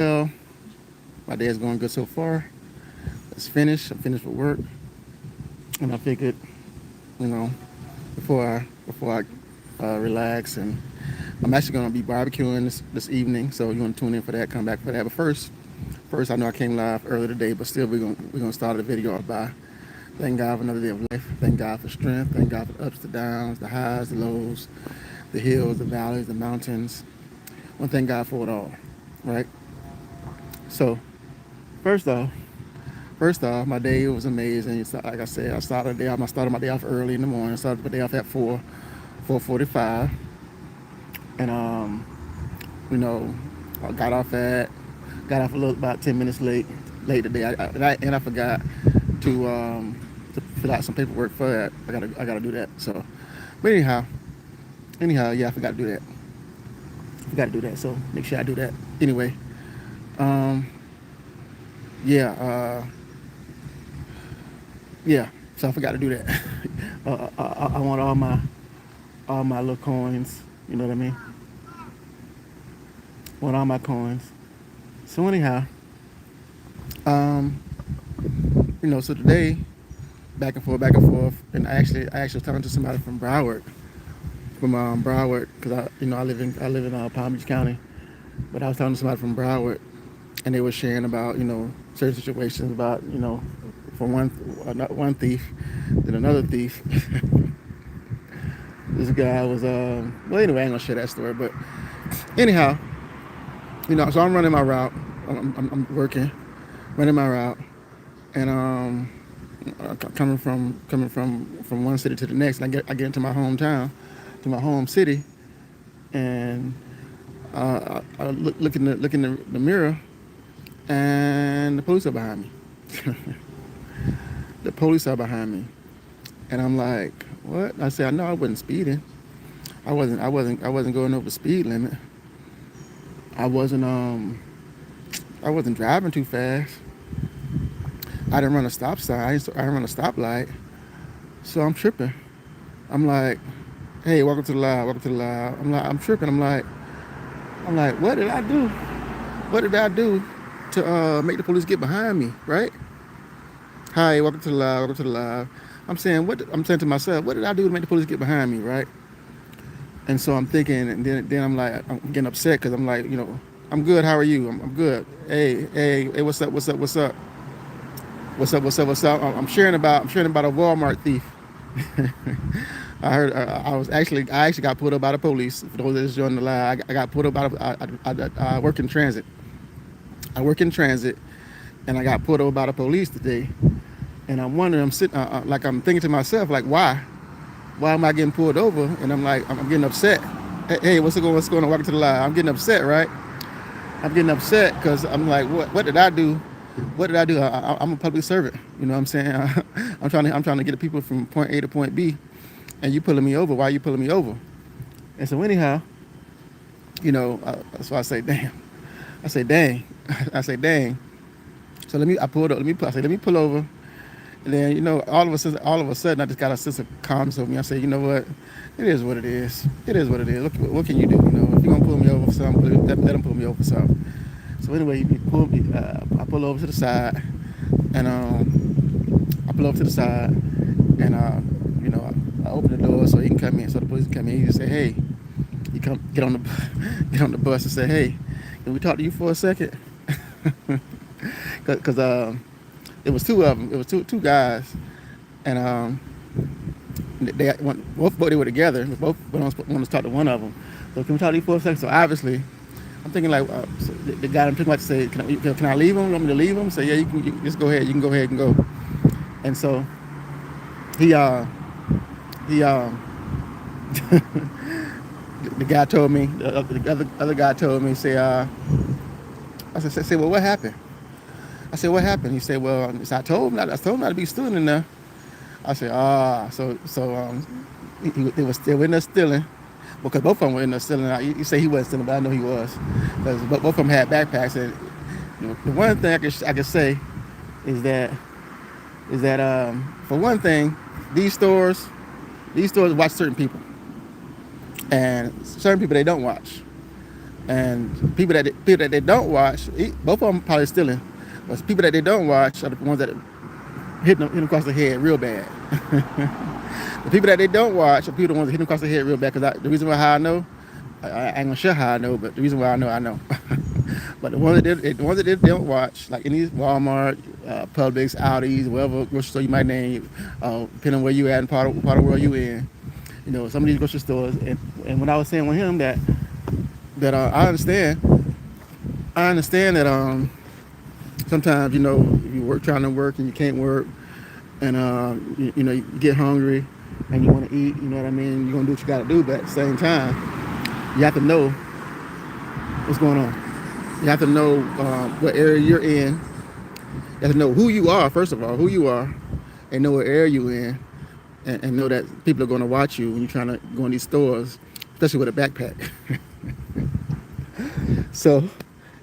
Well, my day is going good so far. It's finished. I'm finished with work, and I figured, you know, before I relax, and I'm actually going to be barbecuing this evening. So you want to tune in for that? Come back for that. But first, I know I came live earlier today, but still, we're gonna start the video off by thank God for another day of life. Thank God for strength. Thank God for the ups, the downs, the highs, the lows, the hills, the valleys, the mountains. I want to thank God for it all, right? So first off. First off, my day was amazing. Like I said, I started my day off early in the morning. I started my day off at 4:45, and you know, I got off a little about 10 minutes late today. And I forgot to fill out some paperwork for that. I gotta do that. So, but anyhow, yeah, I forgot to do that. Forgot to do that. So make sure I do that. Anyway, um, yeah. Yeah, so I forgot to do that. I want all my little coins. You know what I mean? Want all my coins. So anyhow, um, so today, back and forth, and I actually was talking to somebody from Broward, because I live in Palm Beach County, but I was talking to somebody from Broward, and they were sharing about certain situations about from one thief, then another thief. This guy was well, anyway, I ain't gonna share that story, but anyhow, so I'm running my route. I'm working, running my route, and coming from one city to the next, and I get into my hometown, to my home city, and I look in the mirror, and the police are behind me. The police are behind me, and I'm like, what? I said, I know I wasn't speeding. I wasn't going over the speed limit. I wasn't I wasn't driving too fast. I didn't run a stop sign. I didn't run a stoplight. So I'm tripping. I'm like, hey, welcome to the live, welcome to the live. I'm tripping. I'm like, what did I do? What did I do to make the police get behind me, right? Hi, welcome to the live, welcome to the live. I'm saying to myself, what did I do to make the police get behind me, right? And so I'm thinking, and then I'm getting upset because I'm like, I'm good. How are you? I'm good. Hey, what's up? What's up? What's up? What's up? What's up? What's up? I'm sharing about a Walmart thief. I heard I actually got pulled up by the police. For those that just joined the live, I got pulled up by I work in transit. I work in transit, and I got pulled over by the police today. And I'm wondering, I'm sitting, like I'm thinking to myself, like, why? Why am I getting pulled over? And I'm like, I'm getting upset. Hey, what's going on? Welcome to the live. I'm getting upset, right? I'm getting upset because I'm like, what did I do? What did I do? I'm a public servant. You know what I'm saying? I'm trying to get the people from point A to point B, and you pulling me over. Why are you pulling me over? And so anyhow, so I say, damn. I say, dang. I say, dang. So I pulled up. I say, let me pull over. And then, all of a sudden, I just got a sense of calmness over me. I say, you know what? It is what it is. It is what it is. What can you do? If you're gonna pull me over for something, let them pull me over for something. So anyway, he pulled me. I pull over to the side, and I pull over to the side, and I open the door so he can come in. So the police can come in. He just say, hey, you come get on the get on the bus and say, hey, can we talk to you for a second? Because it was two of them. It was two guys, and both they were together. Both want to talk to one of them. So can we talk to you for a second? So obviously, I'm thinking like, so the guy I'm thinking about to say, can I leave him? You want me to leave him? Say, yeah, you just go ahead. You can go ahead and go. And so he he the guy told me, the other guy told me, I said, well, what happened? I said, what happened? He said, well, I told him not to be stealing in there. I said, they were still in there stealing, because both of them were in there stealing. You say he wasn't stealing, but I know he was, because both of them had backpacks. And the one thing I could say is that for one thing, these stores watch certain people, and certain people they don't watch. And people that they don't watch, both of them probably stealing, but people that they don't watch are the ones that hit them across the head real bad. The people that they don't watch are people the ones that hit them across the head real bad. Because the reason why how I know, I ain't gonna share how I know, but the reason why I know. But the ones that they don't watch, like in these Walmart, Publix, Aldi's, whatever grocery store you might name, depending on where you at and part of the world you in, some of these grocery stores. And when I was saying with him that I understand that sometimes if you trying to work and you can't work, and you get hungry and you want to eat, you know what I mean. You're gonna do what you got to do, but at the same time, you have to know what's going on. You have to know what area you're in. You have to know who you are, first of all, and know what area you're in, and know that people are going to watch you when you're trying to go in these stores, especially with a backpack. So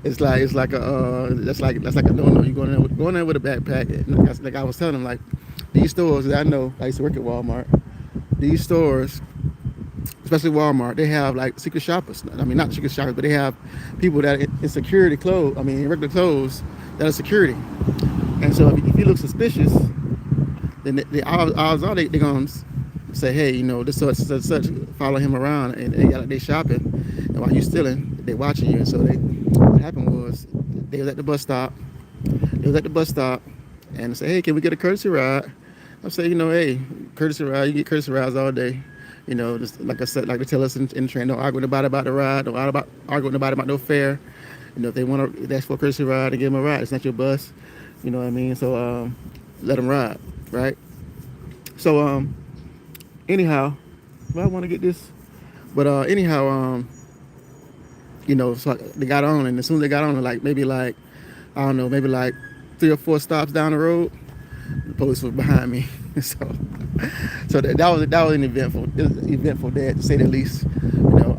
it's like a that's like a no-no. You're going there with a backpack. And like I was telling them, like these stores that I know, I used to work at Walmart. These stores, especially Walmart, they have like secret shoppers. I mean, not secret shoppers, but they have people that in security clothes. I mean, in regular clothes that are security. And so if you look suspicious, then odds are they're gonna say, hey, this such, follow him around, and they shopping, and while you stealing, they watching you. And so what happened was they was at the bus stop. And say, hey, can we get a courtesy ride? I say, hey, courtesy ride, you get courtesy rides all day. Just like I said, like they tell us in the train, don't argue with nobody about the ride, don't argue with nobody about no fare. If they want to ask for a courtesy ride, they give them a ride. It's not your bus, you know what I mean? So let them ride, right? So anyhow, well, I want to get this, but anyhow, so they got on, and as soon as they got on, maybe I don't know, maybe like 3 or 4 stops down the road, the police was behind me. So that was an eventful day, to say the least.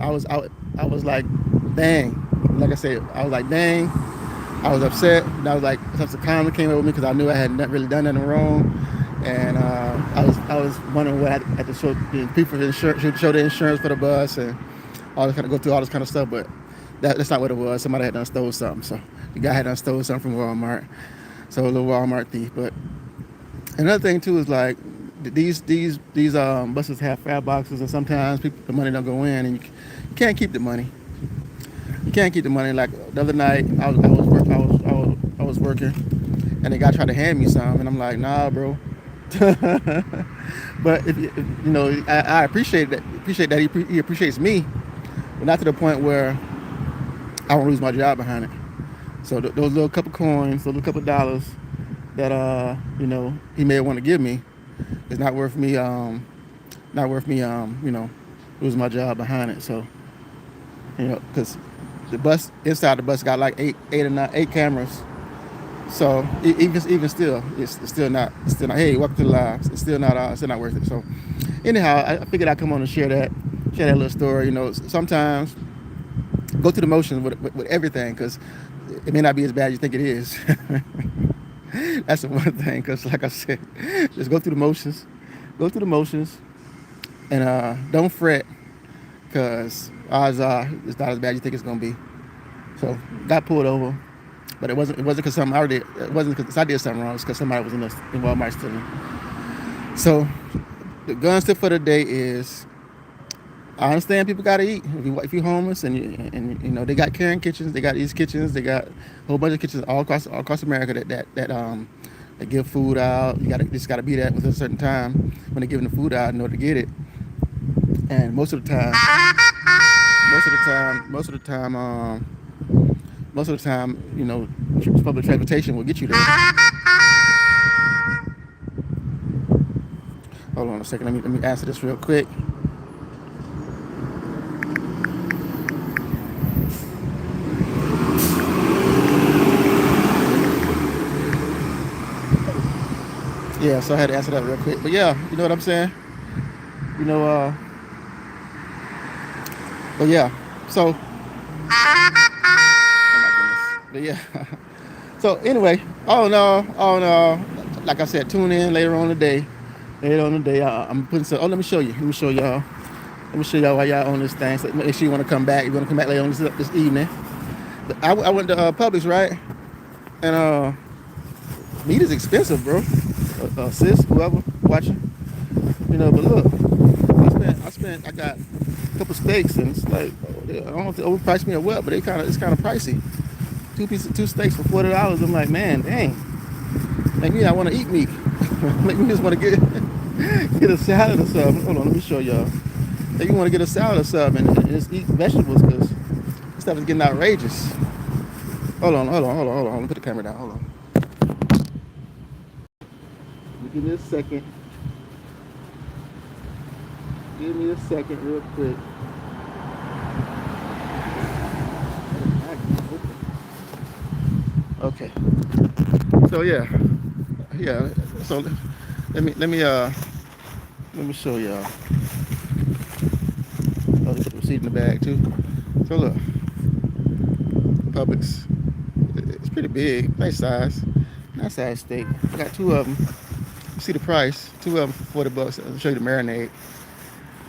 I was like, dang. Like I said, I was like, dang. I was upset. And I was like, some calm came over me because I knew I had not really done nothing wrong. And I was wondering what I had to show people for the insurance, show the insurance for the bus, and all this kind of go through all this kind of stuff. But that's not what it was. Somebody had done stole something. So the guy had done stole something from Walmart. So a little Walmart thief. But another thing too is like these buses have fare boxes, and sometimes the money don't go in, and you can't keep the money. You can't keep the money. Like the other night, I was working, and the guy tried to hand me some, and I'm like, nah, bro. But I appreciate that he appreciates me, but not to the point where I won't lose my job behind it. So those little couple coins, those little couple dollars that he may want to give me is not worth me losing my job behind it. So because inside the bus got like eight cameras. So even still, it's still not. Hey, welcome to the live. It's still not worth it. So anyhow, I figured I'd come on and share that little story. Sometimes go through the motions with everything, because it may not be as bad as you think it is. That's the one thing. Because like I said, just go through the motions. And don't fret, because odds are it's not as bad as you think it's gonna be. So got pulled over. But it wasn't because it wasn't because I did something wrong. It's because somebody was in Walmart stealing. So the gun tip for the day is, I understand people gotta eat. If you're homeless and they got Karen kitchens, they got these kitchens, they got a whole bunch of kitchens all across America that give food out. You just gotta be there within a certain time when they're giving the food out in order to get it. And most of the time, public transportation will get you there. Hold on a second. Let me answer this real quick. Yeah, so I had to answer that real quick. But yeah, you know what I'm saying? But yeah, so. But yeah. So anyway, all in all, like I said, tune in later on today. I'm putting some. Oh, let me show y'all. Let me show y'all why y'all on this thing. So make sure you want to come back. You want to come back later on this evening. I went to Publix, right? And meat is expensive, bro. Sis, whoever watching, But look, I got a couple steaks, and it's like, I don't know if they overpriced me or what, but it's kind of pricey. Two steaks for $40. I'm like, man, dang. Make me, I want to eat meat. Make me just want to get a salad or something. Hold on, let me show y'all. Make me want to get a salad or something and just eat vegetables because this stuff is getting outrageous. Hold on. Let me put the camera down. Hold on. Give me a second. Give me a second real quick. Okay. So yeah. So let me show y'all. Oh, there's a receipt in the bag too. So look, Publix. It's pretty big, nice size steak. I got two of them. You see the price? Two of them for $40. I'll show you the marinade.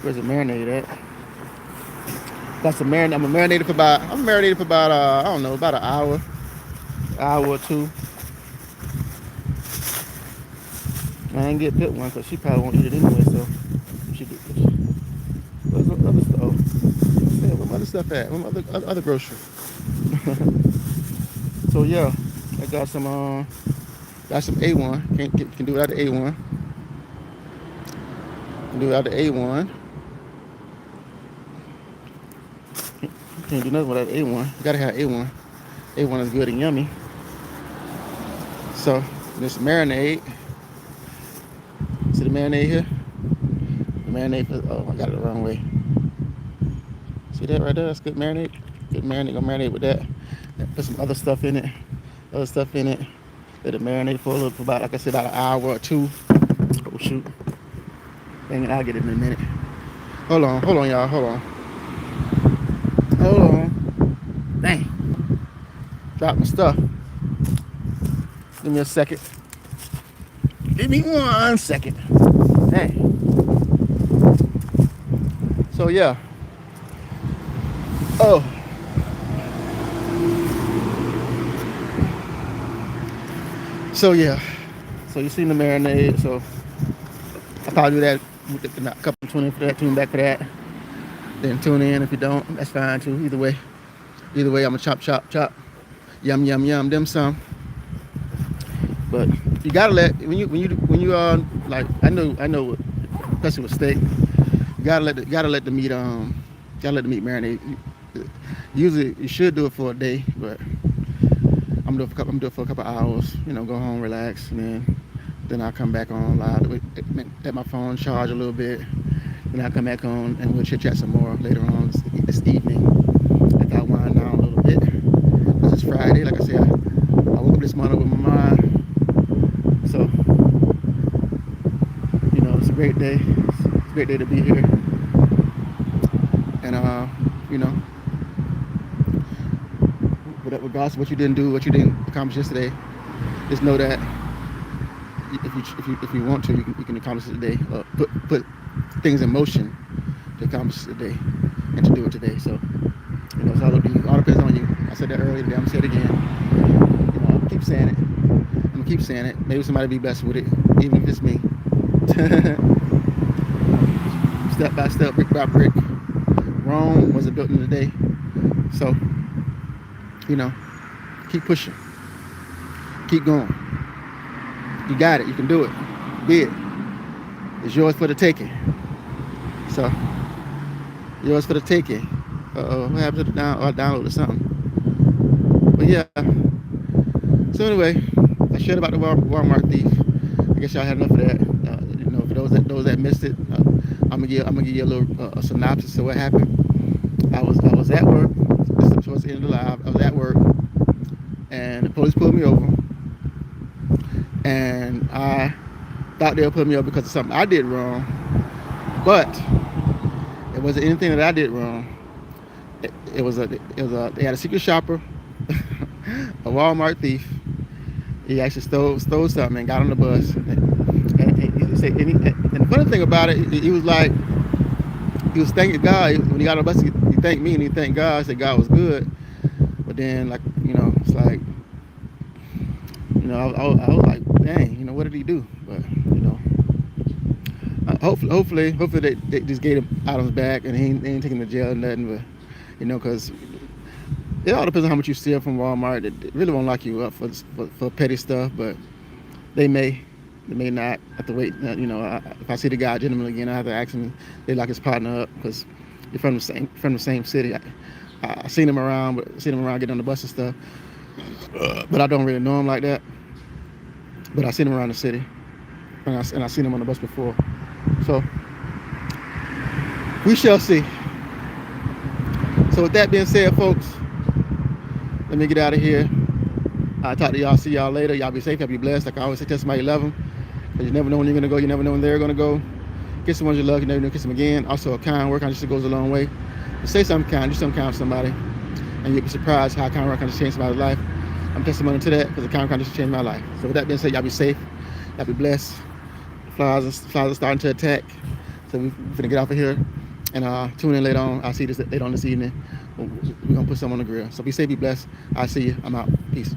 Where's the marinade at? Got some marinade. I'm marinated for about I don't know, about an hour or two. I ain't get Pit one because she probably won't eat it anyway. So she do. Where's the other stuff? Oh, where my other stuff at? Where my other grocery? So yeah, I got some A1. Can do it without the A1. Can do it without the A1. Can't do nothing without A1. You gotta have A1. A1 is good and yummy. So this marinade. See the marinade here? The marinade. Oh, I got it the wrong way. See that right there? That's good marinade. Good marinade. Gonna marinate with that. Put some other stuff in it. Let it marinate for about, like I said, about an hour or two. Oh shoot. Dang it, I'll get it in a minute. Hold on, y'all. Hold on. Dang. Dropped my stuff. Give me a second. Give me 1 second. Dang. So yeah. Oh. So yeah. So you seen the marinade. So I'll probably do that with a couple tune in for that, tune back for that. Then tune in. If you don't, that's fine too. Either way, I'm gonna chop. Yum, them some. But you gotta let when you like I know, especially with steak, you gotta let the meat marinate. Usually you should do it for a day, but I'm doing it for a couple hours. Go home, relax, and then I'll come back on live. Let my phone charge a little bit. Then I'll come back on and we'll chit chat some more later on this evening. I got wind down a little bit. This is Friday, like I said. I woke up this morning with my mind. So, it's a great day. It's a great day to be here. And, regardless of what you didn't do, what you didn't accomplish yesterday, just know that if you want to, you can accomplish it today. Put things in motion to accomplish it today and to do it today. So, it's all depends on you. I said that earlier today. I'm gonna say it again. I'm gonna keep saying it. Maybe somebody be best with it, even if it's me. Step by step, brick by brick. Rome wasn't built in a day. So, keep pushing. Keep going. You got it. You can do it. Be it. It's yours for the taking. So, yours for the taking. What happened to the download or something? But yeah. So anyway, I shared about the Walmart thief. I guess y'all had enough of that. For those that missed it, I'm gonna give you a little synopsis of what happened. I was at work. This is towards the end of the live. I was at work, and the police pulled me over. And I thought they would put me over because of something I did wrong, but it wasn't anything that I did wrong. They had a secret shopper, a Walmart thief. He actually stole something and got on the bus. And the funny thing about it, he was like, he was thanking God when he got on the bus. He thanked me and he thanked God. Said God was good. But then, like, it's like, I was like, dang, what did he do? But hopefully they just gave him Adams back and he ain't taking him to jail or nothing. But because it all depends on how much you steal from Walmart. They really won't lock you up for petty stuff, but they may. They may not have to wait. If I see the guy gentleman again, I have to ask him. They lock his partner up because you're from the same city. I seen him around, getting on the bus and stuff. But I don't really know him like that. But I seen him around the city, and I seen him on the bus before. So we shall see. So with that being said, folks, let me get out of here. I'll talk to y'all. See y'all later. Y'all be safe. Y'all be blessed. Like I always say, tell somebody you love them. Because you never know when you're going to go. You never know when they're going to go. Kiss the ones you love. You never know, kiss them again. Also, a kind word just goes a long way. Just say something kind. Do something kind to somebody. And you'll be surprised how kind word can just change somebody's life. I'm testimony to that because the kind word just changed my life. So with that being said, y'all be safe. Y'all be blessed. The flies are starting to attack. So we're going to get off of here. And tune in later on. I'll see you later on this evening. We're going to put some on the grill. So be safe, be blessed. I'll see you. I'm out. Peace.